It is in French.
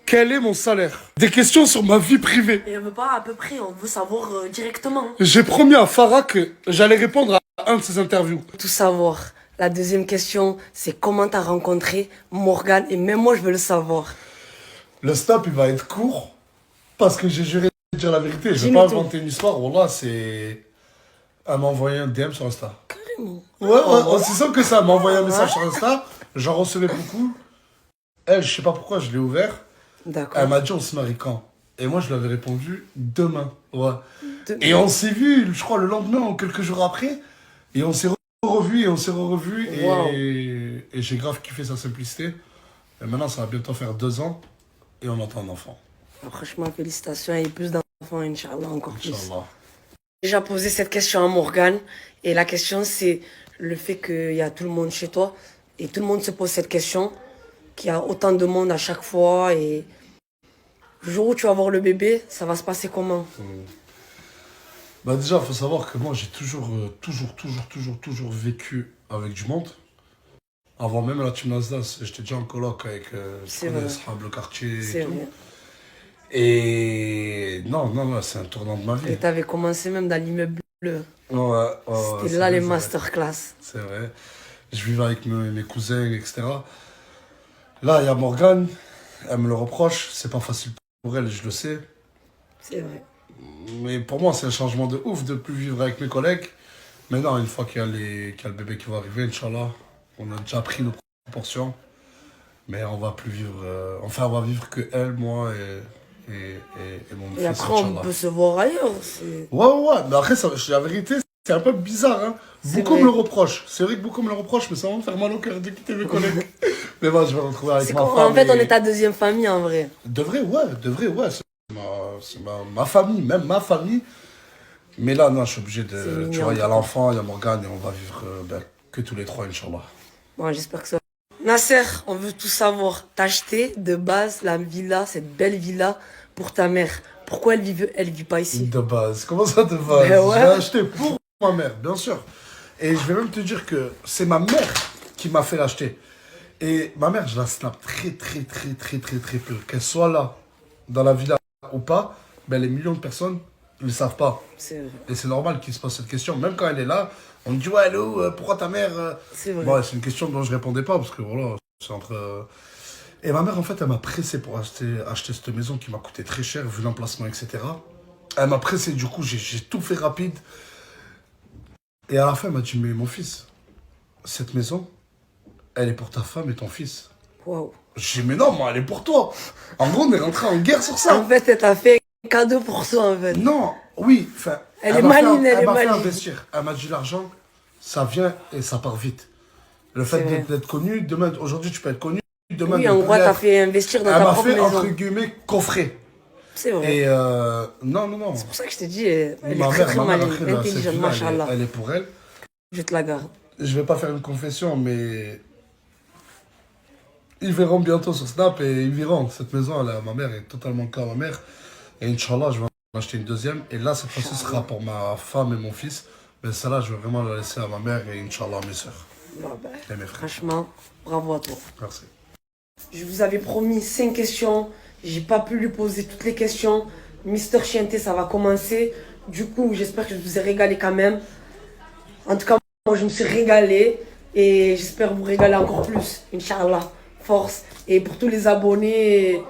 Quel est mon salaire? Des questions sur ma vie privée. Et on veut pas à peu près, on veut savoir directement. J'ai promis à Farah que j'allais répondre à un de ses interviews. Tout savoir. La deuxième question, c'est comment t'as rencontré Morgane, et même moi je veux le savoir. Le snap, il va être court parce que j'ai juré de dire la vérité. Je vais Dis-nous pas tout. inventer une histoire. Wallah, c'est... Elle m'a envoyé un DM sur Insta. Carrément. Ouais, aussi simple que ça. Elle m'a envoyé un message sur Insta. J'en recevais beaucoup. Elle, je sais pas pourquoi, je l'ai ouvert. D'accord. Elle m'a dit on se marie quand? Et moi, je lui avais répondu demain. Ouais. Demain. Et on s'est vu, je crois, le lendemain ou quelques jours après. Et on s'est revu et on s'est revu. Wow. Et j'ai grave kiffé sa simplicité. Et maintenant, ça va bientôt faire 2 ans. Et on entend un enfant. Franchement, félicitations, et plus d'enfants, Inch'Allah, encore plus. Inch'Allah. J'ai déjà posé cette question à Morgane, et la question c'est le fait qu'il y a tout le monde chez toi, et tout le monde se pose cette question, qu'il y a autant de monde à chaque fois, et le jour où tu vas voir le bébé, ça va se passer comment? Bah déjà, il faut savoir que moi, j'ai toujours vécu avec du monde. Avant même la team Nasdaq, j'étais déjà en coloc avec C'est les vrai. Ashab, le quartier C'est et tout. vrai. Et non, c'est un tournant de ma vie. Et t'avais commencé même dans l'immeuble bleu. Ouais, C'était c'est là vrai, les c'est vrai. masterclass. C'est vrai. Je vivais avec mes cousins, etc. Là, il y a Morgane, elle me le reproche. C'est pas facile pour elle, je le sais. C'est vrai. Mais pour moi, c'est un changement de ouf de plus vivre avec mes collègues. Maintenant, une fois qu'il y a le bébé qui va arriver, Inch'Allah, on a déjà pris nos proportions. Mais on va plus vivre. Enfin, on va vivre que elle, moi et mon Et fils, après, on Inch'Allah. peut se voir ailleurs. C'est... Ouais. Mais après, la vérité, c'est un peu bizarre. Hein. C'est Beaucoup vrai. me le reprochent. C'est vrai que beaucoup me le reprochent, mais ça va me faire mal au cœur de quitter mes collègues. Mais bon, je vais me retrouver avec C'est ma quoi, femme. en fait, on et- est ta deuxième famille en vrai. De vrai, ouais. C'est ma famille, même ma famille. Mais là, non, je suis obligé C'est de. mignon, Tu vois, il y a en tout cas. l'enfant, il y a Morgane, et on va vivre que tous les trois, Inch'Allah. Bon, j'espère que ça. Nasser, on veut tout savoir. T'as acheté de base la villa, cette belle villa, pour ta mère. Pourquoi elle vit pas ici? De base. Comment ça, de base? Ben ouais. Je l'ai acheté pour ma mère, bien sûr. Et je vais même te dire que c'est ma mère qui m'a fait l'acheter. Et ma mère, je la snap très peu. Qu'elle soit là, dans la villa ou pas, ben les millions de personnes ne le savent pas. C'est vrai. Et c'est normal qu'ils se posent cette question. Même quand elle est là, on me dit, ouais, hello, pourquoi ta mère C'est vrai. Bon, c'est une question dont je répondais pas, parce que voilà, c'est entre... Et ma mère, en fait, elle m'a pressé pour acheter cette maison qui m'a coûté très cher, vu l'emplacement, etc. Elle m'a pressé, du coup, j'ai tout fait rapide. Et à la fin, elle m'a dit, mais mon fils, cette maison, elle est pour ta femme et ton fils. Waouh. J'ai dit, mais non, moi, elle est pour toi. En gros, on est rentré en guerre sur ça. En fait, elle t'a fait un cadeau pour toi, en fait. Non, oui, enfin... Elle est m'a fait maligne, elle est m'a fait maligne. investir. Elle m'a dit, l'argent, ça vient et ça part vite. Le fait C'est vrai. d'être connu, demain, aujourd'hui, tu peux être connu, demain, Oui, ne en plus gros, t'as l'être. fait investir dans Elle ta m'a propre fait, maison. entre guillemets, coffrer. C'est vrai. Et non. C'est pour ça que je t'ai dit, elle est Ma très mère, très ma mère, maligne, après, là, cette intelligente, villa, machallah. elle est pour elle. Je te la garde. Je vais pas faire une confession, mais ils verront bientôt sur Snap et ils verront. Cette maison, ma mère est totalement que à ma mère. Et Inch'Allah, je vais en acheter une deuxième. Et là, cette fois-ci, ce sera pour ma femme et mon fils. Mais celle-là, je vais vraiment la laisser à ma mère et Inch'Allah, mes soeurs Bon, ben, et mes frères. franchement, bravo à toi. Merci. Je vous avais promis 5 questions. J'ai pas pu lui poser toutes les questions. Mister Chienté, ça va commencer. Du coup, j'espère que je vous ai régalé quand même. En tout cas, moi, je me suis régalé. Et j'espère vous régaler encore plus. Inch'Allah. Force. Et pour tous les abonnés,